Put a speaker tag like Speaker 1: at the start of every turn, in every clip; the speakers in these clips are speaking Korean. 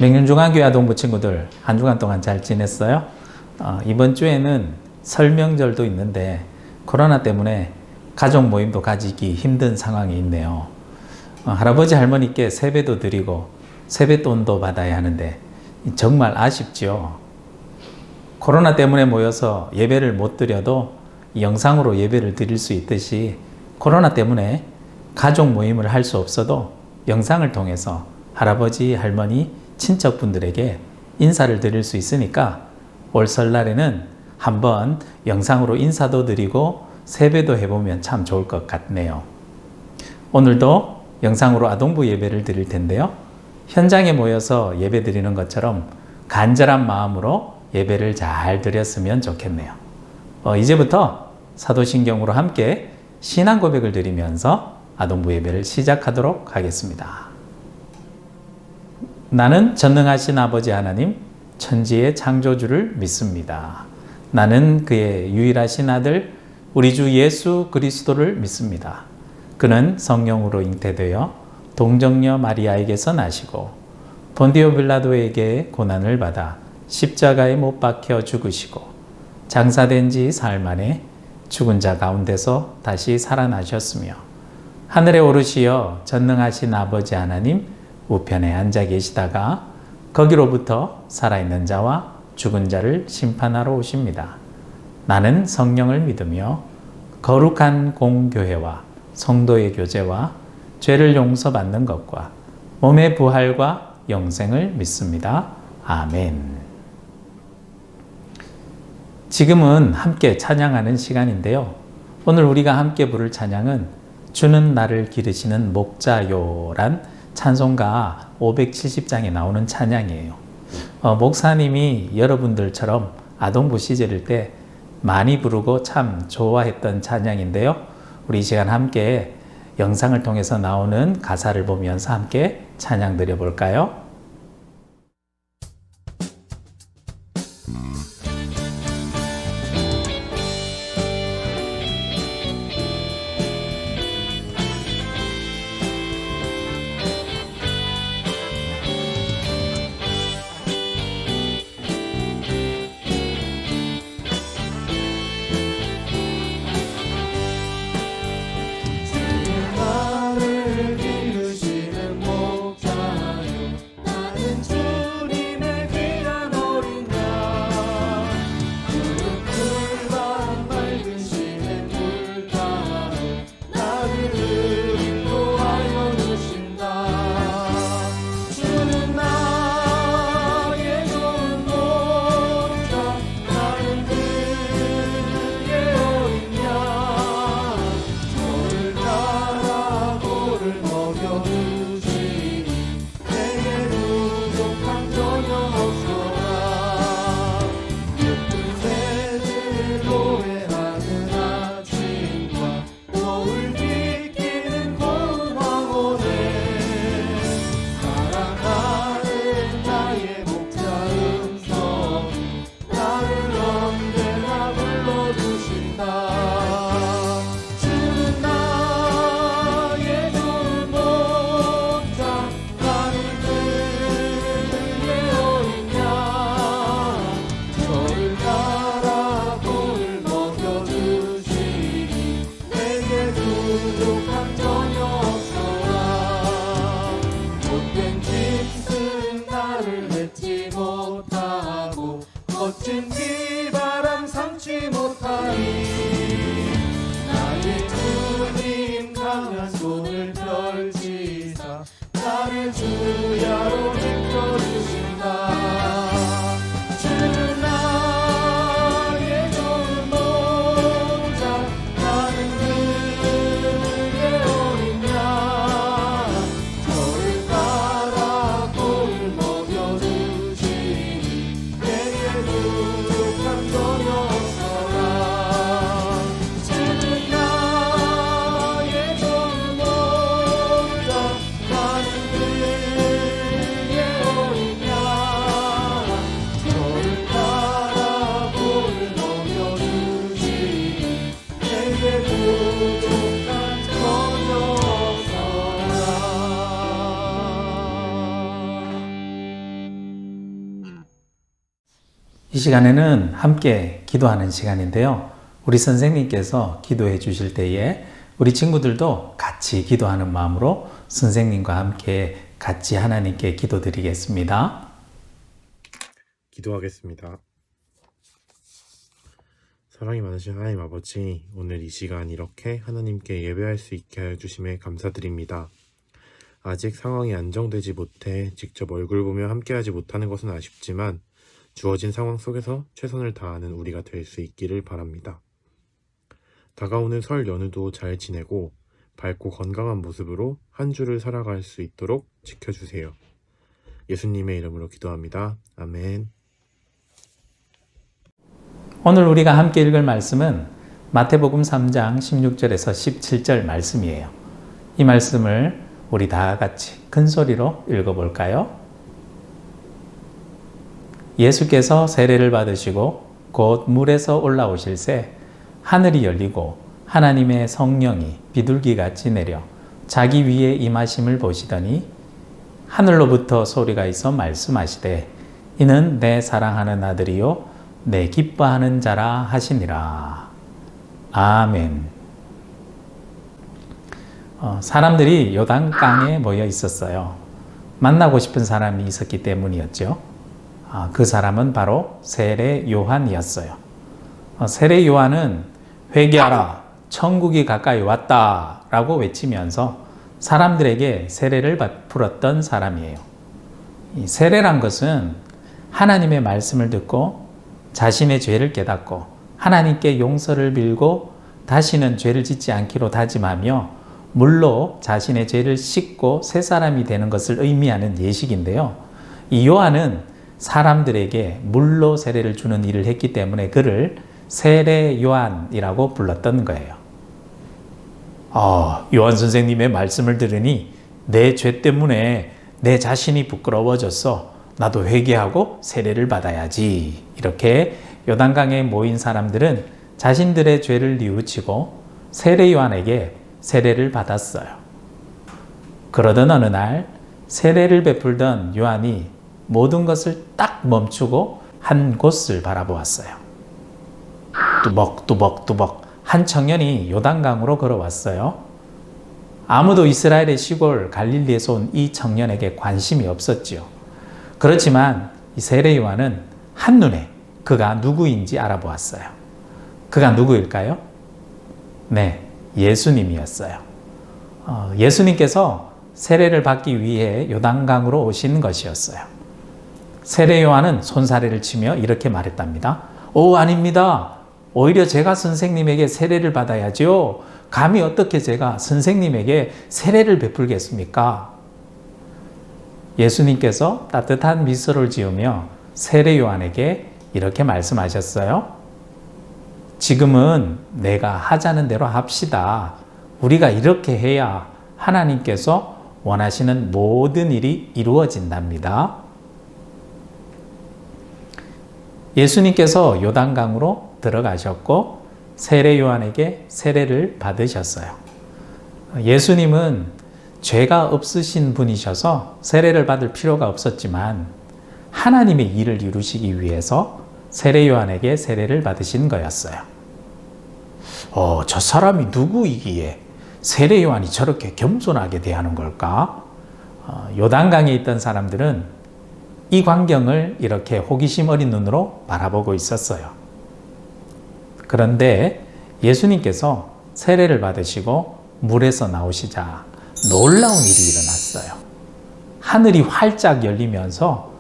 Speaker 1: 백륜중앙교회 아동부 친구들 한 주간 동안 잘 지냈어요? 이번 주에는 설 명절도 있는데 코로나 때문에 가족 모임도 가지기 힘든 상황이 있네요. 할아버지 할머니께 세배도 드리고 세뱃돈도 받아야 하는데 정말 아쉽죠. 코로나 때문에 모여서 예배를 못 드려도 영상으로 예배를 드릴 수 있듯이 코로나 때문에 가족 모임을 할 수 없어도 영상을 통해서 할아버지, 할머니, 친척분들에게 인사를 드릴 수 있으니까 올 설날에는 한번 영상으로 인사도 드리고 세배도 해보면 참 좋을 것 같네요. 오늘도 영상으로 아동부 예배를 드릴 텐데요. 현장에 모여서 예배 드리는 것처럼 간절한 마음으로 예배를 잘 드렸으면 좋겠네요. 이제부터 사도신경으로 함께 신앙 고백을 드리면서 아동부 예배를 시작하도록 하겠습니다. 나는 전능하신 아버지 하나님, 천지의 창조주를 믿습니다. 나는 그의 유일하신 아들, 우리 주 예수 그리스도를 믿습니다. 그는 성령으로 잉태되어 동정녀 마리아에게서 나시고 본디오 빌라도에게 고난을 받아 십자가에 못 박혀 죽으시고 장사된 지 사흘 만에 죽은 자 가운데서 다시 살아나셨으며 하늘에 오르시어 전능하신 아버지 하나님 우편에 앉아 계시다가 거기로부터 살아있는 자와 죽은 자를 심판하러 오십니다. 나는 성령을 믿으며 거룩한 공교회와 성도의 교제와 죄를 용서받는 것과 몸의 부활과 영생을 믿습니다. 아멘. 지금은 함께 찬양하는 시간인데요. 오늘 우리가 함께 부를 찬양은 주는 나를 기르시는 목자요란 찬송가 570장에 나오는 찬양이에요. 목사님이 여러분들처럼 아동부 시절일 때 많이 부르고 참 좋아했던 찬양인데요. 우리 이 시간 함께 영상을 통해서 나오는 가사를 보면서 함께 찬양 드려볼까요? 이 시간에는 함께 기도하는 시간인데요. 우리 선생님께서 기도해 주실 때에 우리 친구들도 같이 기도하는 마음으로 선생님과 함께 같이 하나님께 기도드리겠습니다.
Speaker 2: 기도하겠습니다. 사랑이 많으신 하나님 아버지, 오늘 이 시간 이렇게 하나님께 예배할 수 있게 하여 주심에 감사드립니다. 아직 상황이 안정되지 못해 직접 얼굴 보며 함께하지 못하는 것은 아쉽지만 주어진 상황 속에서 최선을 다하는 우리가 될 수 있기를 바랍니다. 다가오는 설 연휴도 잘 지내고 밝고 건강한 모습으로 한 주를 살아갈 수 있도록 지켜주세요. 예수님의 이름으로 기도합니다. 아멘.
Speaker 1: 오늘 우리가 함께 읽을 말씀은 마태복음 3장 16절에서 17절 말씀이에요. 이 말씀을 우리 다 같이 큰 소리로 읽어볼까요? 예수께서 세례를 받으시고 곧 물에서 올라오실새 하늘이 열리고 하나님의 성령이 비둘기같이 내려 자기 위에 임하심을 보시더니 하늘로부터 소리가 있어 말씀하시되 이는 내 사랑하는 아들이요 내 기뻐하는 자라 하시니라. 아멘. 사람들이 요단강에 모여 있었어요. 만나고 싶은 사람이 있었기 때문이었죠. 그 사람은 바로 세례 요한이었어요. 세례 요한은 회개하라, 천국이 가까이 왔다 라고 외치면서 사람들에게 세례를 베풀었던 사람이에요. 이 세례란 것은 하나님의 말씀을 듣고 자신의 죄를 깨닫고 하나님께 용서를 빌고 다시는 죄를 짓지 않기로 다짐하며 물로 자신의 죄를 씻고 새 사람이 되는 것을 의미하는 예식인데요. 이 요한은 사람들에게 물로 세례를 주는 일을 했기 때문에 그를 세례 요한이라고 불렀던 거예요. 요한 선생님의 말씀을 들으니 내 죄 때문에 내 자신이 부끄러워졌어. 나도 회개하고 세례를 받아야지. 이렇게 요단강에 모인 사람들은 자신들의 죄를 뉘우치고 세례 요한에게 세례를 받았어요. 그러던 어느 날 세례를 베풀던 요한이 모든 것을 딱 멈추고 한 곳을 바라보았어요. 뚜벅뚜벅뚜벅 한 청년이 요단강으로 걸어왔어요. 아무도 이스라엘의 시골 갈릴리에서 온 이 청년에게 관심이 없었지요. 그렇지만 이 세례 요한은 한눈에 그가 누구인지 알아보았어요. 그가 누구일까요? 네, 예수님이었어요. 예수님께서 세례를 받기 위해 요단강으로 오신 것이었어요. 세례 요한은 손사래를 치며 이렇게 말했답니다. 아닙니다. 오히려 제가 선생님에게 세례를 받아야죠. 감히 어떻게 제가 선생님에게 세례를 베풀겠습니까? 예수님께서 따뜻한 미소를 지으며 세례 요한에게 이렇게 말씀하셨어요. 지금은 내가 하자는 대로 합시다. 우리가 이렇게 해야 하나님께서 원하시는 모든 일이 이루어진답니다. 예수님께서 요단강으로 들어가셨고 세례 요한에게 세례를 받으셨어요. 예수님은 죄가 없으신 분이셔서 세례를 받을 필요가 없었지만 하나님의 일을 이루시기 위해서 세례 요한에게 세례를 받으신 거였어요. 저 사람이 누구이기에 세례 요한이 저렇게 겸손하게 대하는 걸까? 요단강에 있던 사람들은 이 광경을 이렇게 호기심 어린 눈으로 바라보고 있었어요. 그런데 예수님께서 세례를 받으시고 물에서 나오시자 놀라운 일이 일어났어요. 하늘이 활짝 열리면서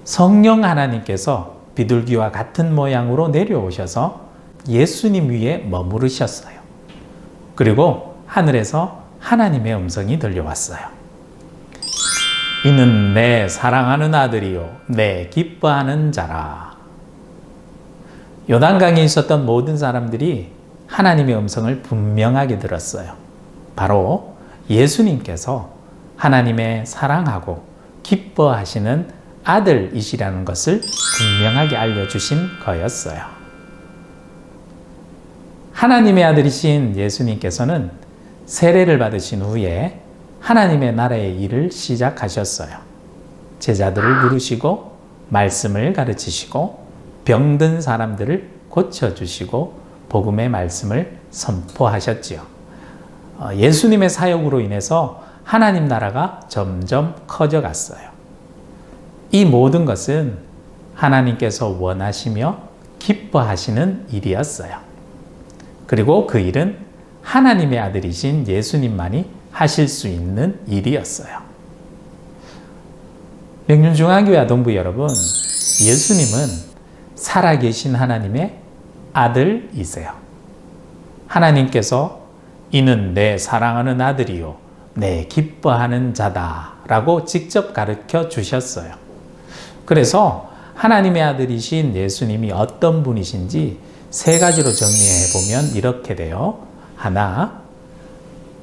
Speaker 1: 성령 하나님께서 비둘기와 같은 모양으로 내려오셔서 예수님 위에 머무르셨어요. 그리고 하늘에서 하나님의 음성이 들려왔어요. 이는 내 사랑하는 아들이요 내 기뻐하는 자라. 요단강에 있었던 모든 사람들이 하나님의 음성을 분명하게 들었어요. 바로 예수님께서 하나님의 사랑하고 기뻐하시는 아들이시라는 것을 분명하게 알려주신 거였어요. 하나님의 아들이신 예수님께서는 세례를 받으신 후에 하나님의 나라의 일을 시작하셨어요. 제자들을 부르시고 말씀을 가르치시고 병든 사람들을 고쳐주시고 복음의 말씀을 선포하셨지요. 예수님의 사역으로 인해서 하나님 나라가 점점 커져갔어요. 이 모든 것은 하나님께서 원하시며 기뻐하시는 일이었어요. 그리고 그 일은 하나님의 아들이신 예수님만이 하실 수 있는 일이었어요. 명륜중앙교회 아동부 여러분, 예수님은 살아계신 하나님의 아들이세요. 하나님께서 이는 내 사랑하는 아들이요 내 기뻐하는 자다 라고 직접 가르쳐 주셨어요. 그래서 하나님의 아들이신 예수님이 어떤 분이신지 세 가지로 정리해 보면 이렇게 돼요. 하나,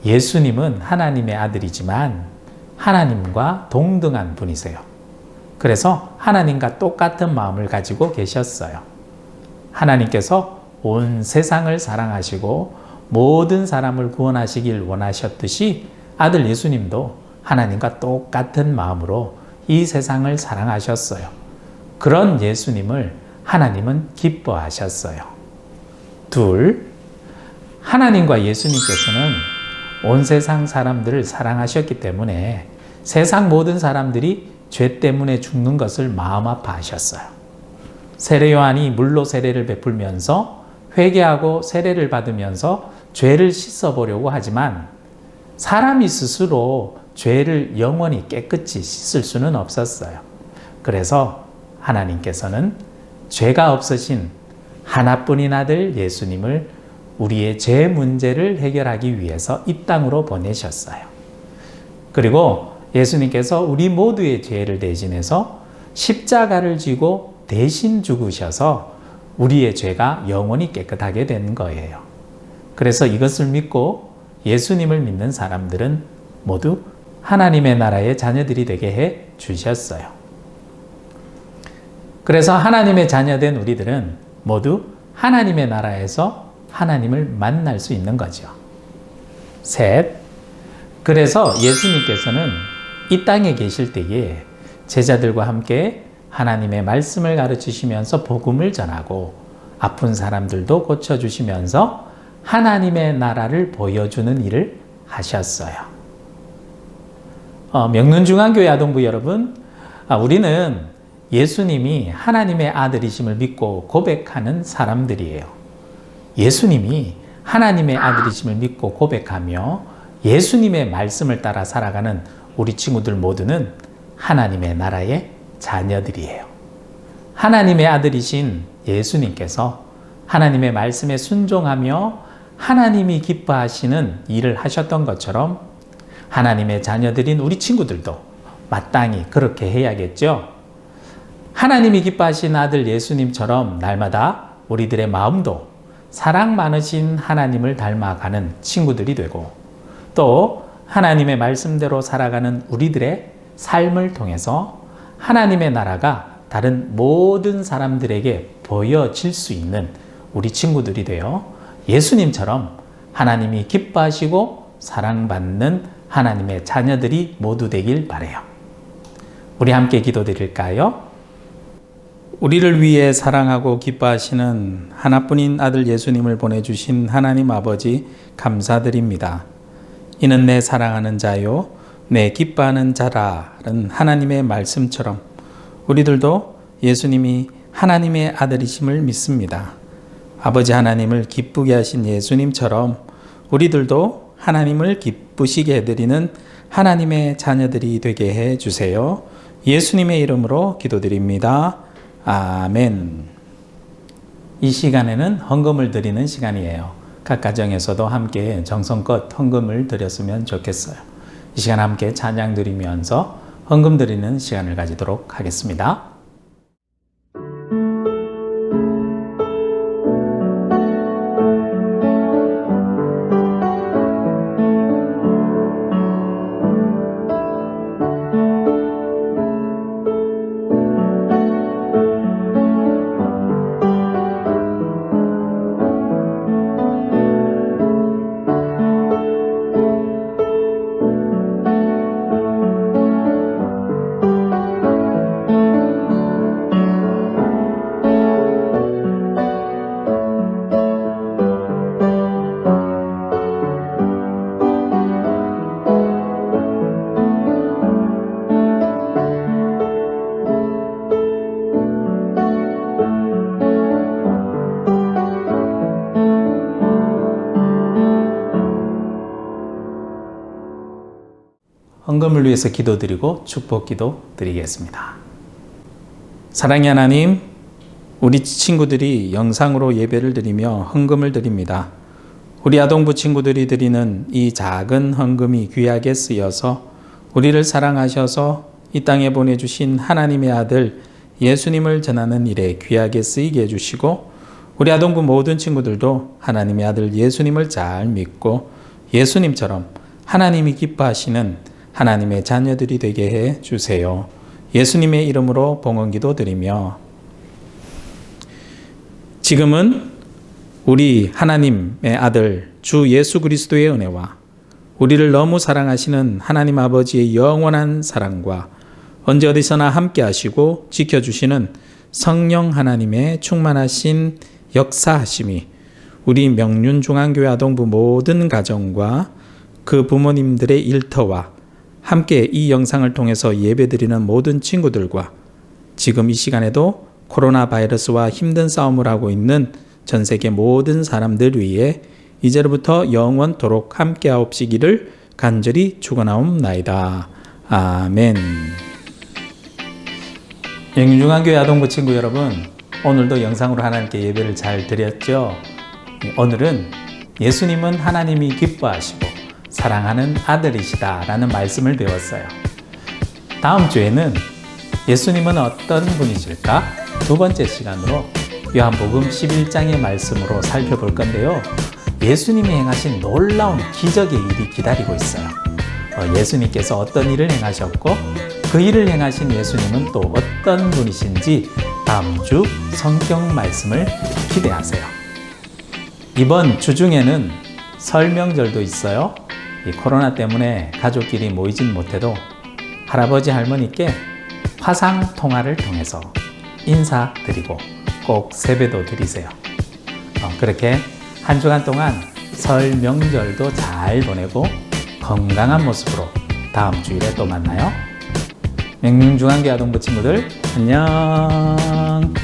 Speaker 1: 예수님은 하나님의 아들이지만 하나님과 동등한 분이세요. 그래서 하나님과 똑같은 마음을 가지고 계셨어요. 하나님께서 온 세상을 사랑하시고 모든 사람을 구원하시길 원하셨듯이 아들 예수님도 하나님과 똑같은 마음으로 이 세상을 사랑하셨어요. 그런 예수님을 하나님은 기뻐하셨어요. 둘, 하나님과 예수님께서는 온 세상 사람들을 사랑하셨기 때문에 세상 모든 사람들이 죄 때문에 죽는 것을 마음 아파하셨어요. 세례 요한이 물로 세례를 베풀면서 회개하고 세례를 받으면서 죄를 씻어보려고 하지만 사람이 스스로 죄를 영원히 깨끗이 씻을 수는 없었어요. 그래서 하나님께서는 죄가 없으신 하나뿐인 아들 예수님을 우리의 죄 문제를 해결하기 위해서 이 땅으로 보내셨어요. 그리고 예수님께서 우리 모두의 죄를 대신해서 십자가를 지고 대신 죽으셔서 우리의 죄가 영원히 깨끗하게 된 거예요. 그래서 이것을 믿고 예수님을 믿는 사람들은 모두 하나님의 나라의 자녀들이 되게 해 주셨어요. 그래서 하나님의 자녀된 우리들은 모두 하나님의 나라에서 하나님을 만날 수 있는 거죠. 셋, 그래서 예수님께서는 이 땅에 계실 때에 제자들과 함께 하나님의 말씀을 가르치시면서 복음을 전하고 아픈 사람들도 고쳐주시면서 하나님의 나라를 보여주는 일을 하셨어요. 명륜중앙교회 아동부 여러분, 우리는 예수님이 하나님의 아들이심을 믿고 고백하는 사람들이에요. 예수님이 하나님의 아들이심을 믿고 고백하며 예수님의 말씀을 따라 살아가는 우리 친구들 모두는 하나님의 나라의 자녀들이에요. 하나님의 아들이신 예수님께서 하나님의 말씀에 순종하며 하나님이 기뻐하시는 일을 하셨던 것처럼 하나님의 자녀들인 우리 친구들도 마땅히 그렇게 해야겠죠. 하나님이 기뻐하신 아들 예수님처럼 날마다 우리들의 마음도 사랑 많으신 하나님을 닮아가는 친구들이 되고 또 하나님의 말씀대로 살아가는 우리들의 삶을 통해서 하나님의 나라가 다른 모든 사람들에게 보여질 수 있는 우리 친구들이 되어 예수님처럼 하나님이 기뻐하시고 사랑받는 하나님의 자녀들이 모두 되길 바라요. 우리 함께 기도드릴까요? 우리를 위해 사랑하고 기뻐하시는 하나뿐인 아들 예수님을 보내주신 하나님 아버지 감사드립니다. 이는 내 사랑하는 자요 내 기뻐하는 자라는 하나님의 말씀처럼 우리들도 예수님이 하나님의 아들이심을 믿습니다. 아버지 하나님을 기쁘게 하신 예수님처럼 우리들도 하나님을 기쁘시게 해드리는 하나님의 자녀들이 되게 해주세요. 예수님의 이름으로 기도드립니다. 아멘. 이 시간에는 헌금을 드리는 시간이에요. 각 가정에서도 함께 정성껏 헌금을 드렸으면 좋겠어요. 이 시간 함께 찬양 드리면서 헌금 드리는 시간을 가지도록 하겠습니다. 헌금을 위해서 기도드리고 축복 기도 드리겠습니다. 사랑의 하나님, 우리 친구들이 영상으로 예배를 드리며 헌금을 드립니다. 우리 아동부 친구들이 드리는 이 작은 헌금이 귀하게 쓰여서 우리를 사랑하셔서 이 땅에 보내주신 하나님의 아들 예수님을 전하는 일에 귀하게 쓰이게 해주시고, 우리 아동부 모든 친구들도 하나님의 아들 예수님을 잘 믿고 예수님처럼 하나님이 기뻐하시는 하나님의 자녀들이 되게 해 주세요. 예수님의 이름으로 봉헌기도 드리며, 지금은 우리 하나님의 아들 주 예수 그리스도의 은혜와 우리를 너무 사랑하시는 하나님 아버지의 영원한 사랑과 언제 어디서나 함께 하시고 지켜주시는 성령 하나님의 충만하신 역사하심이 우리 명륜중앙교회 아동부 모든 가정과 그 부모님들의 일터와 함께 이 영상을 통해서 예배드리는 모든 친구들과 지금 이 시간에도 코로나 바이러스와 힘든 싸움을 하고 있는 전 세계 모든 사람들 위해 이제로부터 영원토록 함께하옵시기를 간절히 축원하옵나이다. 아멘. 명륜중앙교회 아동부 친구 여러분, 오늘도 영상으로 하나님께 예배를 잘 드렸죠? 오늘은 예수님은 하나님이 기뻐하시고 사랑하는 아들이시다라는 말씀을 배웠어요. 다음 주에는 예수님은 어떤 분이실까? 두 번째 시간으로 요한복음 11장의 말씀으로 살펴볼 건데요. 예수님이 행하신 놀라운 기적의 일이 기다리고 있어요. 예수님께서 어떤 일을 행하셨고 그 일을 행하신 예수님은 또 어떤 분이신지 다음 주 성경 말씀을 기대하세요. 이번 주 중에는 설 명절도 있어요. 이 코로나 때문에 가족끼리 모이진 못해도 할아버지 할머니께 화상 통화를 통해서 인사드리고 꼭 세배도 드리세요. 그렇게 한 주간 동안 설 명절도 잘 보내고 건강한 모습으로 다음 주일에 또 만나요. 명륜중앙교회 아동부 친구들 안녕.